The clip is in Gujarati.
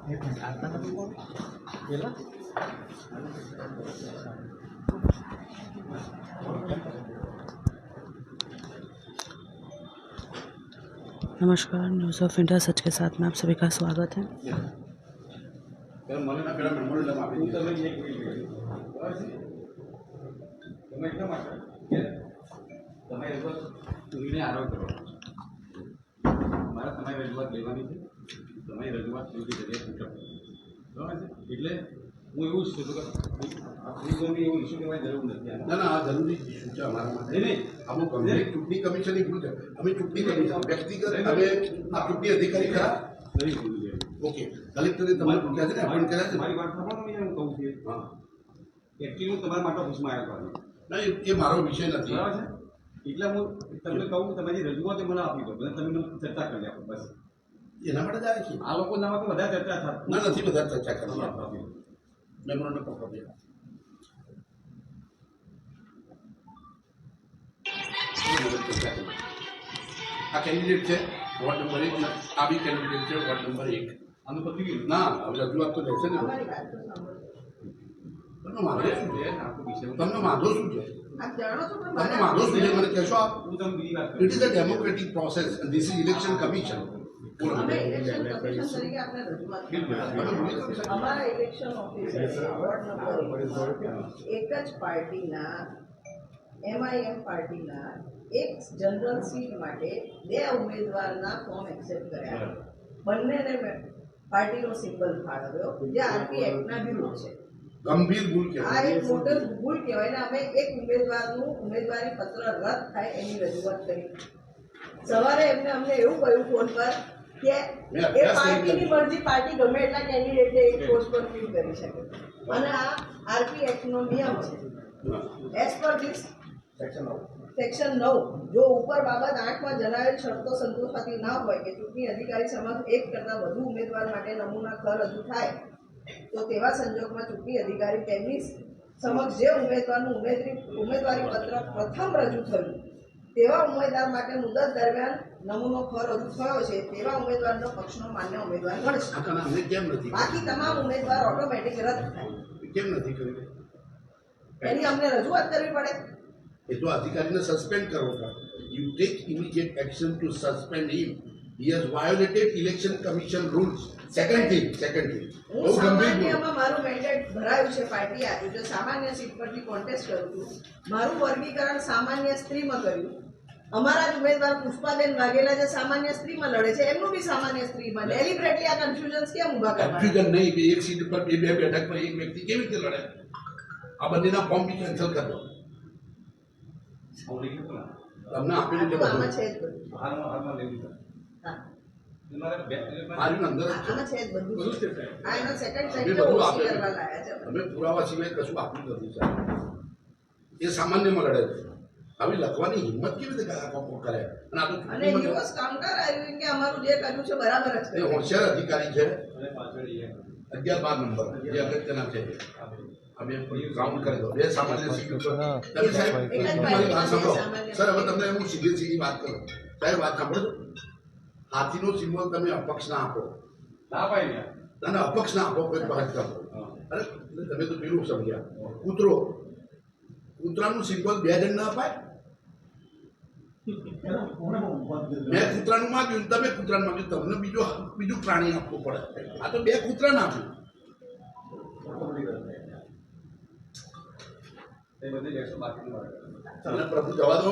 नमस्कार, न्यूज़ ऑफ इंडिया सच के साथ में आप सभी का स्वागत है। હું એવું જ છું કે આપણી એવું ઇસ્યુ કહેવાય જરૂર નથી. ના ના, આ જરૂરી ઇસ્યુ છે અમારા માટે. નહીં અમુક ચૂંટણી કમિશન ભૂલ છે. અમે ચૂંટણી કમિશન વ્યક્તિગત અમે આ ચૂંટણી અધિકારી ખરા નહીં ભૂલી ગયા. ઓકે, કલેક્ટરે તમારે પૂછ્યા છે ને, અપોઇન્ટ કર્યા છે. મારી વાત સાંભળો, હું કહું છું. હા, એકચ્યુઅલી હું તમારા માટે ઓફિસમાં આવ્યો હતો. ના, એ મારો વિષય નથી. બરાબર છે. એટલે હું તમને કહું કે તમારી રજૂઆત મને આપી દો, તમે ચર્ચા કરી આપો. બસ એના માટે જ આવે છે. આ લોકો ના માટે વધારે ચર્ચા થાય ના, નથી વધારે ચર્ચા કરવી. મેમોરન્ડમ ઓફ પ્રોપર્ટી આ કેન્ડિડેટ છે વોર્ડ નંબર 1, આ બી કેન્ડિડેટ છે વોર્ડ નંબર 1. આનું પતિ ના હવે રજૂઆત તો રહેશે ને. તમને વાંધો શું છે? તમને વાંધો શું છે? તમને વાંધો શું છે મને કહેશો આપ? It is a democratic process. This is election commission. અમારા ઇલેક્શન ઓફિસર વોર્ડ નંબર 1 એક જ પાર્ટીના MIM પાર્ટીના એક જનરલ સીટ માટે 2 ઉમેદવારના ફોર્મ એક્સેપ્ટ કર્યા. બંનેને પાર્ટીનો સિમ્બલ ફાળવ્યો, જે આરપી એક્ટના વિરુદ્ધ છે. ગંભીર ભૂલ કહેવાય. આ એક મોટી ભૂલ કહેવાય ને અમે એક ઉમેદવારનું ઉમેદવારી પત્ર રદ થાય એની રજૂઆત કરી. સવારે અમને એવું કહ્યું ફોન પર કે એ પાર્ટીની મરજી, પાર્ટી ગમે એટલા કેન્ડિડેટને એક પોસ્ટ પર ફિલ કરી શકે, અને આ આરપી એક્ટનો નિયમ છે. એઝ પર ધીસ સેક્શન 9 જો ઉપર બાબત 8 માં જણાવેલ શરતો સંતોષાતી ના હોય કે ચૂંટણી અધિકારી સમક્ષ એક કરતાં વધુ ઉમેદવાર માટે નમૂના ખર રજૂ થાય, તો તેવા સંજોગમાં ચૂંટણી અધિકારી તેમની સમક્ષ જે ઉમેદવારનું ઉમેદવારી પત્ર પ્રથમ રજૂ થયું તેવા ઉમેદવાર માટે મુદત દરમિયાન નમૂનો ખર રજૂ થયો છે તેવા ઉમેદવારનો પક્ષનો માન્ય ઉમેદવાર ગણશે. બાકી તમામ ઉમેદવાર ઓટોમેટિક રદ થાય. કેમ નથી કર્યું? એની અમને રજૂઆત કરવી પડે. એ તો અધિકારીને સસ્પેન્ડ કરો. You take immediate action to suspend him. He has violated election commission rules. Second thing. હું સામાન્યમાં મારું મેન્ડેટ ભરાયું છે, પાર્ટી આપ્યું છે, સામાન્ય સીટ પરથી કોન્ટેસ્ટ કરું છું. મારું વર્ગીકરણ સામાન્ય સ્ત્રીમાં કર્યું. અમારા જ ઉમેદવાર પુષ્પાબેન વાઘેલા જે સામાન્ય સ્ત્રીમાં લડે છે એમનું બી સામાન્ય સ્ત્રીમાં. ડેલિબરેટલી આ કન્ફ્યુઝન્સ કેમ ઊભા કરવા? કન્ફ્યુઝન નહીં કે એક સીટ પર બે બેઠક પર એક વ્યક્તિ કેવી રીતે લડે? આ બંનેના ફોર્મ બી કેન્સલ કરી દો. તમને આપેલું છે આમાં છે જ બધું. હાલમાં લેવું છે. અમે પુરાવા સિવાય કશું આપ્યું નથી સાહેબ. એ સામાન્યમાં લડે છે. આવી લખવાની હિંમત કેવી રીતે કરે? અને યુએસ કાઉન્ટર આવ્યું કે અમારું જે કર્યું છે બરાબર જ છે. એ હોશિયાર અધિકારી છે. 11-12 નંબર જે અગત્યના છે. અમે રાઉન્ડ કરી દો. 2 સામાન્ય સીટ ઉપર તમે સાહેબ મારી વાત સાંભળો. સર હવે તમને હું સીધી વાત કરું. સાહેબ વાત સાંભળો. હાથીનો સિમ્બોલ તમે અપક્ષ ના આપો. ના ભાઈ, ના અપક્ષ ના આપો. કોઈ વાત કરો. અરે તમે તો પેલું સમજ્યા. કૂતરાનું સિમ્બોલ 2 જણ ના અપાય. મેં કૂતરાનું માગ્યું, તમે કૂતરાનું માગ્યું, તમને બીજું પ્રાણી આપવું પડે. આ તો 2 કૂતરાને આપ્યું. પ્રભુ જવા દો.